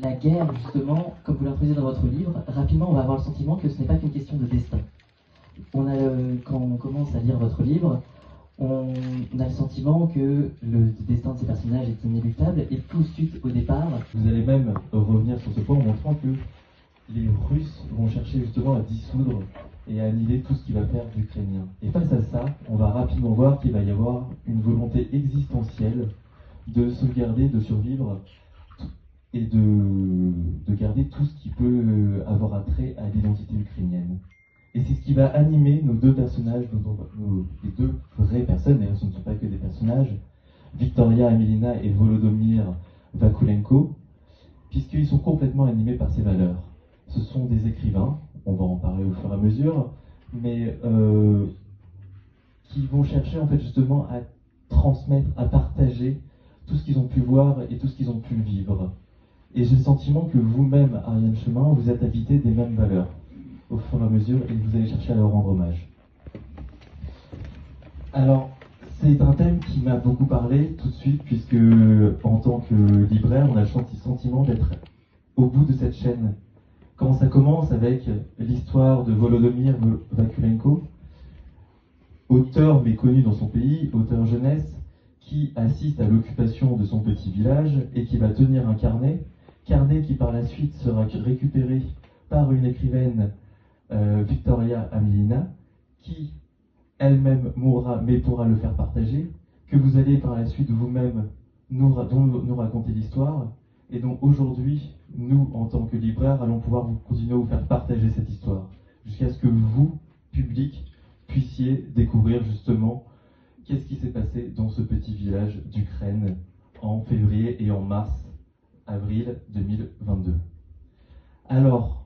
La guerre, justement, comme vous l'introduisez dans votre livre, rapidement on va avoir le sentiment que ce n'est pas qu'une question de destin. Quand on commence à lire votre livre, on a le sentiment que le destin de ces personnages est inéluctable et tout de suite au départ. Vous allez même revenir sur ce point en montrant que les Russes vont chercher justement à dissoudre et à annihiler tout ce qui va faire d'Ukrainiens. Et face à ça, on va rapidement voir qu'il va y avoir une volonté existentielle de sauvegarder, de survivre et de garder tout ce qui peut avoir attrait à l'identité ukrainienne. Et c'est ce qui va animer nos deux personnages, les deux vraies personnes, d'ailleurs ce ne sont pas que des personnages, Victoria Amelina et Volodymyr Vakulenko, puisqu'ils sont complètement animés par ces valeurs. Ce sont des écrivains, on va en parler au fur et à mesure, mais qui vont chercher en fait justement à transmettre, à partager tout ce qu'ils ont pu voir et tout ce qu'ils ont pu vivre. Et j'ai le sentiment que vous-même, Ariane Chemin, vous êtes habité des mêmes valeurs au fur et à mesure et que vous allez chercher à leur rendre hommage. Alors, c'est un thème qui m'a beaucoup parlé tout de suite, puisque en tant que libraire, on a le sentiment d'être au bout de cette chaîne. Quand ça commence avec l'histoire de Volodymyr Vakulenko, auteur méconnu dans son pays, auteur jeunesse, qui assiste à l'occupation de son petit village et qui va tenir un carnet qui par la suite sera récupéré par une écrivaine, Victoria Amelina, qui elle-même mourra mais pourra le faire partager, que vous allez par la suite vous-même nous raconter l'histoire, et donc aujourd'hui, nous, en tant que libraires, allons pouvoir continuer à vous faire partager cette histoire, jusqu'à ce que vous, public, puissiez découvrir justement qu'est-ce qui s'est passé dans ce petit village d'Ukraine en février et en avril 2022. Alors,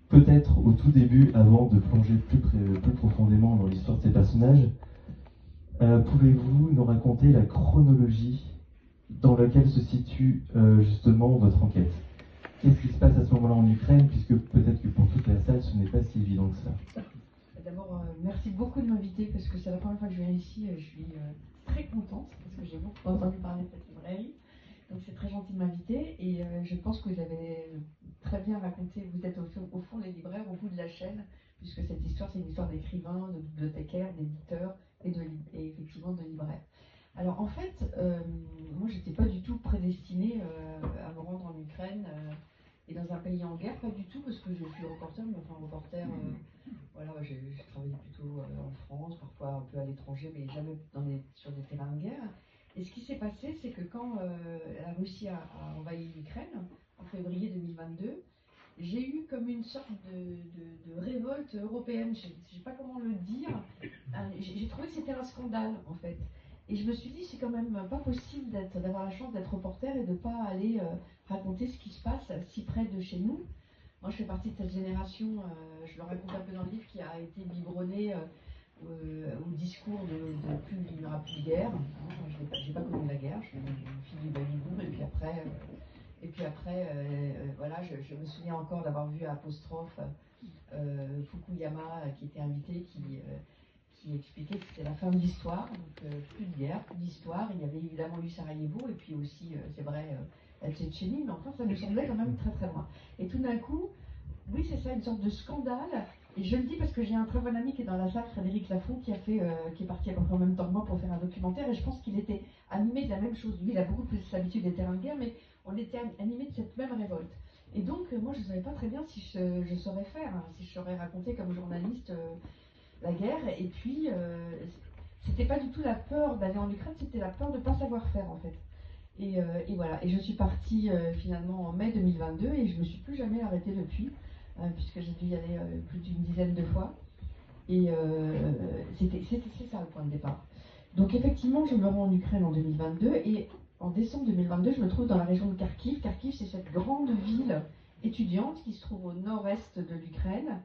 peut-être au tout début, avant de plonger plus profondément dans l'histoire de ces personnages, pouvez-vous nous raconter la chronologie dans laquelle se situe justement votre enquête? Qu'est-ce qui se passe à ce moment-là en Ukraine, puisque peut-être que pour toute la salle, ce n'est pas si évident que ça. D'abord, merci beaucoup de m'inviter parce que c'est la première fois que je viens ici. Je suis très contente parce que j'ai beaucoup entendu parler de cette librairie. Donc c'est très gentil de m'inviter et je pense que vous avez très bien raconté. Vous êtes au fond les libraires, au bout de la chaîne, puisque cette histoire, c'est une histoire d'écrivains, de bibliothécaires, d'éditeurs et effectivement de libraires. Alors en fait, moi j'étais pas du tout prédestinée à me rendre en Ukraine et dans un pays en guerre, pas du tout, parce que je suis reporter, mais enfin reporter, voilà, j'ai travaillé plutôt en France, parfois un peu à l'étranger, mais jamais sur des terrains de guerre. Et ce qui s'est passé, c'est que quand la Russie a envahi l'Ukraine, en février 2022, j'ai eu comme une sorte de révolte européenne, je ne sais pas comment le dire. J'ai trouvé que c'était un scandale, en fait. Et je me suis dit, c'est quand même pas possible d'avoir la chance d'être reporter et de ne pas aller raconter ce qui se passe si près de chez nous. Moi, je fais partie de cette génération, je le raconte un peu dans le livre, qui a été biberonnée au discours de plus, il n'y aura plus de guerre. Je n'ai pas connu la guerre, je suis une fille du baby-boom, et puis après voilà, je me souviens encore d'avoir vu à Apostrophe Fukuyama qui était invité, qui expliquait que c'était la fin de l'histoire, donc plus de guerre, plus d'histoire. Il y avait évidemment eu Sarajevo, et puis aussi, c'est vrai, la Tchétchénie, mais enfin ça me semblait quand même très très loin. Et tout d'un coup, oui c'est ça, une sorte de scandale, et je le dis parce que j'ai un très bon ami qui est dans la salle, Frédéric Lafont, qui est parti à peu près en même temps que moi pour faire un documentaire, et je pense qu'il était animé de la même chose. Lui, il a beaucoup plus l'habitude des terrains de guerre, mais on était animé de cette même révolte. Et donc, moi, je ne savais pas très bien si je saurais faire, hein, si je saurais raconter comme journaliste la guerre. Et puis, c'était pas du tout la peur d'aller en Ukraine, c'était la peur de ne pas savoir faire, en fait. Et voilà. Et je suis partie finalement en mai 2022 et je me suis plus jamais arrêtée depuis, puisque j'ai dû y aller plus d'une dizaine de fois. Et c'est ça le point de départ. Donc effectivement, je me rends en Ukraine en 2022 et en décembre 2022, je me trouve dans la région de Kharkiv. Kharkiv, c'est cette grande ville étudiante qui se trouve au nord-est de l'Ukraine,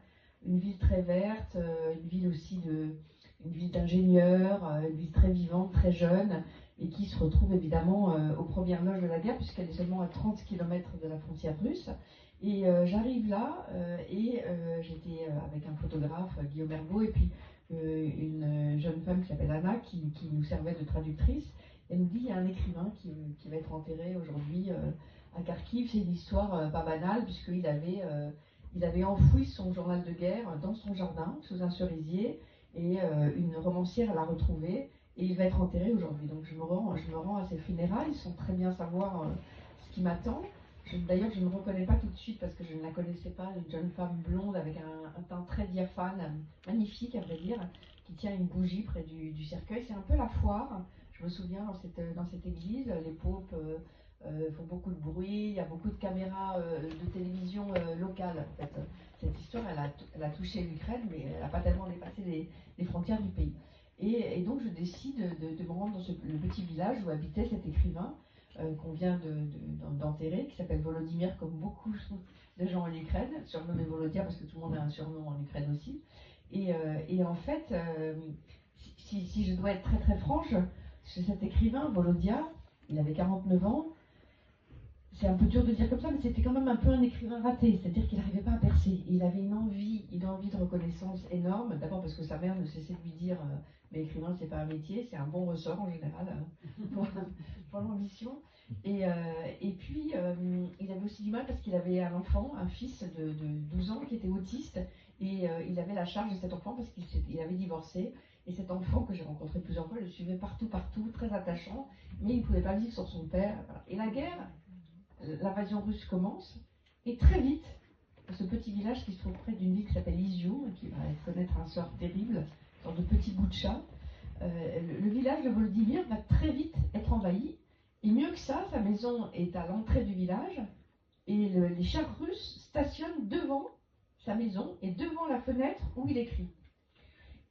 une ville très verte, une ville aussi une ville d'ingénieurs, une ville très vivante, très jeune, et qui se retrouve évidemment aux premières loges de la guerre, puisqu'elle est seulement à 30 km de la frontière russe. Et j'arrive là, et j'étais avec un photographe, Guillaume Herbeau, et puis une jeune femme qui s'appelle Anna, qui nous servait de traductrice. Elle nous dit il y a un écrivain qui va être enterré aujourd'hui à Kharkiv. C'est une histoire pas banale, puisqu'il avait enfoui son journal de guerre dans son jardin, sous un cerisier, et une romancière l'a retrouvé, et il va être enterré aujourd'hui. Donc je me rends à ses funérailles, sans très bien savoir ce qui m'attend. D'ailleurs, je ne me reconnais pas tout de suite parce que je ne la connaissais pas, une jeune femme blonde avec un teint très diaphane, magnifique à vrai dire, qui tient une bougie près du cercueil. C'est un peu la foire. Je me souviens dans cette église, les popes font beaucoup de bruit, il y a beaucoup de caméras de télévision locales. En fait. Cette histoire, elle a touché l'Ukraine, mais elle n'a pas tellement dépassé les frontières du pays. Et donc, je décide de me rendre dans le petit village où habitait cet écrivain qu'on vient d'enterrer, qui s'appelle Volodymyr, comme beaucoup de gens en Ukraine, surnommé Volodya parce que tout le monde a un surnom en Ukraine aussi. Et en fait, si je dois être très très franche, cet écrivain, Volodya, il avait 49 ans. C'est un peu dur de dire comme ça, mais c'était quand même un peu un écrivain raté, c'est-à-dire qu'il n'arrivait pas à percer. Il avait une envie de reconnaissance énorme, d'abord parce que sa mère ne cessait de lui dire mais écrivain c'est pas un métier, c'est un bon ressort en général pour l'ambition. Et puis il avait aussi du mal parce qu'il avait un enfant, un fils de 12 ans qui était autiste, et il avait la charge de cet enfant parce qu'il avait divorcé. Et cet enfant que j'ai rencontré plusieurs fois, je le suivais partout, très attachant, mais il ne pouvait pas vivre sur son père. Et la guerre, l'invasion russe commence, et très vite, ce petit village qui se trouve près d'une ville qui s'appelle Izium, qui va connaître un sort terrible, une sorte de petit bout de chat, le village de Volodymyr va très vite être envahi, et mieux que ça, sa maison est à l'entrée du village, et les chars russes stationnent devant sa maison et devant la fenêtre où il écrit.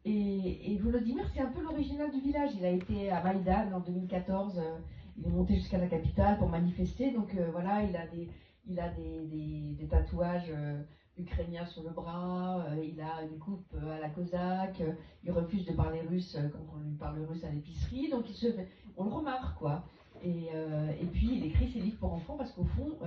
Et Volodymyr, c'est un peu l'original du village. Il a été à Maïdan en 2014, il est monté jusqu'à la capitale pour manifester, donc voilà, il a des tatouages ukrainiens sur le bras, il a une coupe à la cosaque, il refuse de parler russe quand on lui parle russe à l'épicerie, donc on le remarque quoi. Et puis il écrit ses livres pour enfants parce qu'au fond,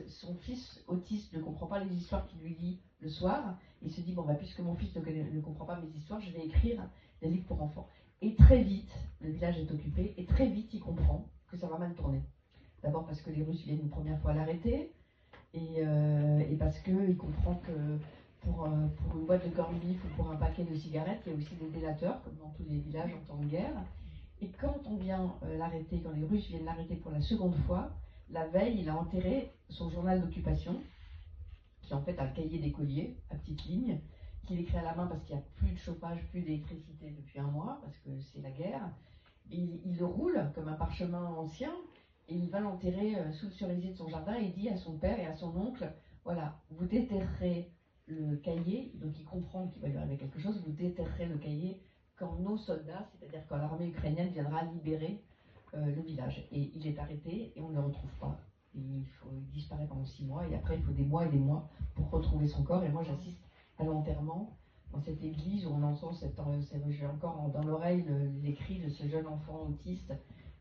son fils autiste ne comprend pas les histoires qu'il lui lit le soir. Il se dit, bon, bah, puisque mon fils ne comprend pas mes histoires, je vais écrire des livres pour enfants. Et très vite, le village est occupé, et très vite, il comprend que ça va mal tourner. D'abord parce que les Russes viennent une première fois l'arrêter, et parce qu'il comprend que pour une boîte de corned beef ou pour un paquet de cigarettes, il y a aussi des délateurs, comme dans tous les villages en temps de guerre. Et quand on vient l'arrêter, quand les Russes viennent l'arrêter pour la seconde fois, la veille, il a enterré son journal d'occupation, qui en fait a le cahier d'écolier, à petite ligne, qu'il écrit à la main parce qu'il n'y a plus de chauffage, plus d'électricité depuis un mois, parce que c'est la guerre. Et il le roule comme un parchemin ancien, et il va l'enterrer sous le cerisier de son jardin, et il dit à son père et à son oncle, voilà, vous déterrerez le cahier, donc il comprend qu'il va lui arriver quelque chose, vous déterrerez le cahier quand nos soldats, c'est-à-dire quand l'armée ukrainienne viendra libérer le village. Et il est arrêté, et on ne le retrouve pas. Il disparaît pendant 6 mois, et après il faut des mois et des mois pour retrouver son corps. Et moi j'assiste à l'enterrement dans cette église où on entend j'ai encore dans l'oreille les cris de ce jeune enfant autiste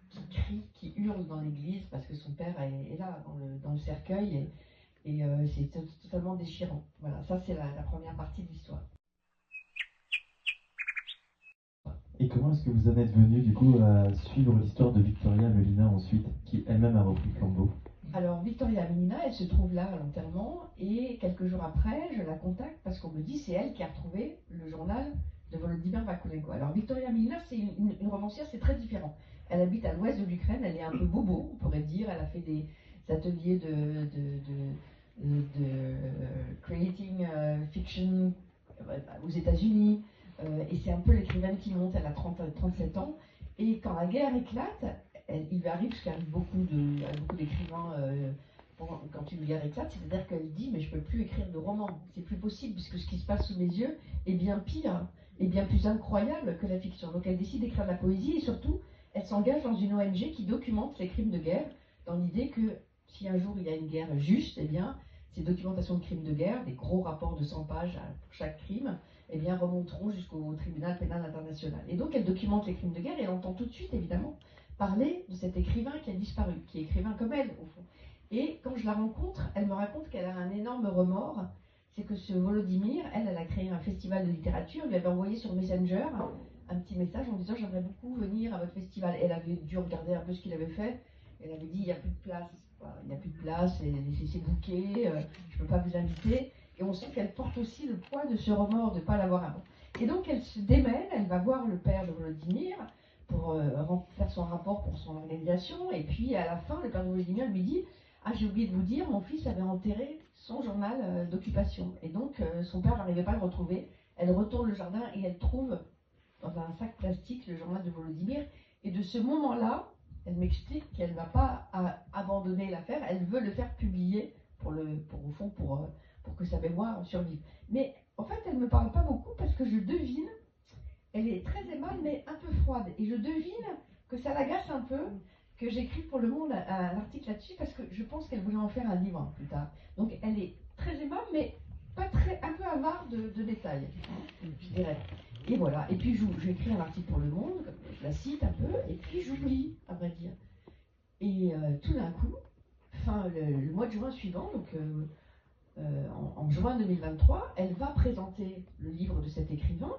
qui crie, qui hurle dans l'église parce que son père est là dans le cercueil, et c'est totalement déchirant. Voilà, ça c'est la première partie de l'histoire. Et comment est-ce que vous en êtes venu du coup à suivre l'histoire de Victoria Melina ensuite, qui elle-même a repris le flambeau? Alors Victoria Melina, elle se trouve là à l'enterrement, et quelques jours après, je la contacte parce qu'on me dit c'est elle qui a retrouvé le journal de Volodymyr Vakulenko. Alors Victoria Melina, c'est une romancière, c'est très différent. Elle habite à l'ouest de l'Ukraine, elle est un peu bobo, on pourrait dire. Elle a fait des ateliers de creating fiction aux États-Unis, et c'est un peu l'écrivaine qui monte. Elle a 37 ans, et quand la guerre éclate, il lui arrive ce qu'arrive beaucoup d'écrivains quand une guerre éclate, c'est-à-dire qu'elle dit mais je peux plus écrire de romans, c'est plus possible puisque ce qui se passe sous mes yeux est bien pire et bien plus incroyable que la fiction. Donc elle décide d'écrire de la poésie, et surtout elle s'engage dans une ONG qui documente les crimes de guerre, dans l'idée que si un jour il y a une guerre juste, eh bien ces documentations de crimes de guerre, des gros rapports de 100 pages pour chaque crime, eh bien remonteront jusqu'au tribunal pénal international. Et donc elle documente les crimes de guerre, et elle entend tout de suite évidemment parler de cet écrivain qui a disparu, qui est écrivain comme elle, au fond. Et quand je la rencontre, elle me raconte qu'elle a un énorme remords. C'est que ce Volodymyr, elle a créé un festival de littérature, lui avait envoyé sur Messenger un petit message en disant j'aimerais beaucoup venir à votre festival. Elle avait dû regarder un peu ce qu'il avait fait. Elle avait dit il n'y a plus de place, il n'y a plus de place, c'est booké, je ne peux pas vous inviter. Et on sent qu'elle porte aussi le poids de ce remords de ne pas l'avoir avant. Et donc elle se démêle, elle va voir le père de Volodymyr pour faire son rapport pour son organisation. Et puis à la fin, le père de Volodymyr lui dit ah, j'ai oublié de vous dire, mon fils avait enterré son journal d'occupation. Et donc son père n'arrivait pas à le retrouver. Elle retourne le jardin et elle trouve dans un sac plastique le journal de Volodymyr. Et de ce moment-là, elle m'explique qu'elle ne va pas abandonner l'affaire, elle veut le faire publier pour que sa mémoire survive. Mais en fait, elle ne me parle pas beaucoup parce que je devine, elle est très aimable mais un peu froide. Et je devine que ça l'agace un peu, que j'écris pour Le Monde un article là-dessus parce que je pense qu'elle voulait en faire un livre plus tard. Donc elle est très aimable mais un peu avare de détails, je dirais. Et voilà, et puis j'écris un article pour Le Monde, je la cite un peu, et puis j'oublie, à vrai dire. Et tout d'un coup, le mois de juin suivant, donc en juin 2023, elle va présenter le livre de cet écrivain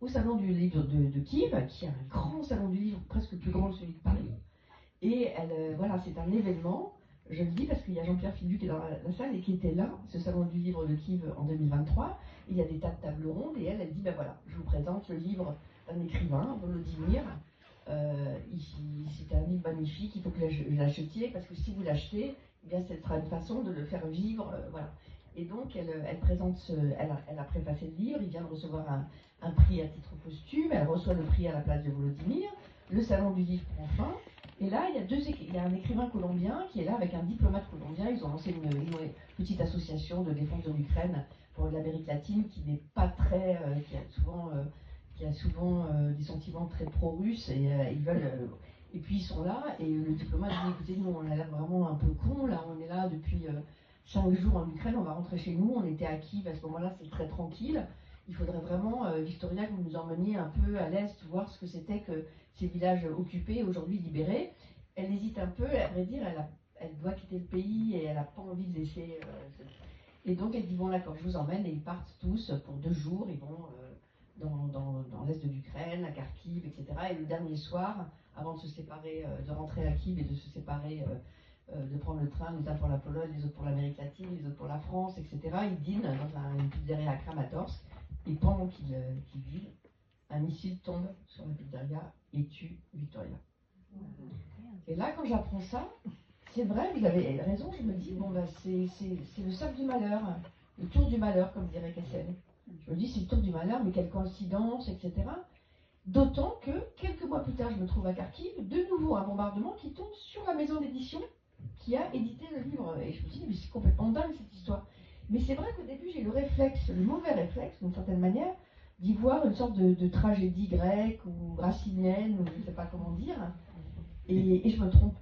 au salon du livre de Kiev, qui est un grand salon du livre, presque plus grand que celui de Paris. Et voilà, c'est un événement, je le dis parce qu'il y a Jean-Pierre Fidu qui est dans la salle et qui était là, ce salon du livre de Kiev en 2023. Il y a des tas de tables rondes et elle dit ben voilà, je vous présente le livre d'un écrivain, Volodymyr. C'est un livre magnifique, il faut que vous l'achetiez parce que si vous l'achetez, eh bien ce sera une façon de le faire vivre, voilà. Et donc elle présente, elle a préfacé le livre, il vient de recevoir un prix à titre posthume, elle reçoit le prix à la place de Volodymyr, le salon du livre prend fin. Et là, il y a un écrivain colombien qui est là avec un diplomate colombien. Ils ont lancé une petite association de défense de l'Ukraine pour l'Amérique latine qui n'est pas très, qui a souvent des sentiments très pro-russes et ils veulent. Et puis ils sont là et le diplomate dit écoutez, nous on a l'air vraiment un peu con là, on est là depuis 5 jours en Ukraine, on va rentrer chez nous, on était à Kiev à ce moment-là, c'est très tranquille. Il faudrait vraiment, Victoria, que vous nous emmeniez un peu à l'est, voir ce que c'était que ces villages occupés, aujourd'hui libérés. Elle hésite un peu, à vrai dire, elle doit quitter le pays et elle n'a pas envie de laisser. Et donc elle dit bon d'accord, je vous emmène et ils partent tous pour 2 jours, ils vont dans l'est de l'Ukraine, à Kharkiv, etc. Et le dernier soir, avant de se séparer, de rentrer à Kiev et de se séparer, de prendre le train, les uns pour la Pologne, les autres pour l'Amérique latine, les autres pour la France, etc. Ils dînent dans une pizzeria à Kramatorsk. Et pendant qu'ils dînent, un missile tombe sur la pizzeria et tue Victoria. Et là, quand j'apprends ça, c'est vrai, vous avez raison, je me dis, bon, bah, c'est le cercle du malheur, le tour du malheur, comme dirait Kessel. Je me dis, c'est le tour du malheur, mais quelle coïncidence, etc. D'autant que, quelques mois plus tard, je me trouve à Kharkiv, de nouveau un bombardement qui tombe sur la maison d'édition qui a édité le livre. Et je me dis, mais c'est complètement dingue cette histoire. Mais c'est vrai qu'au début, j'ai le mauvais réflexe, d'une certaine manière, d'y voir une sorte de tragédie grecque ou racinienne, ou je ne sais pas comment dire. Et je me trompe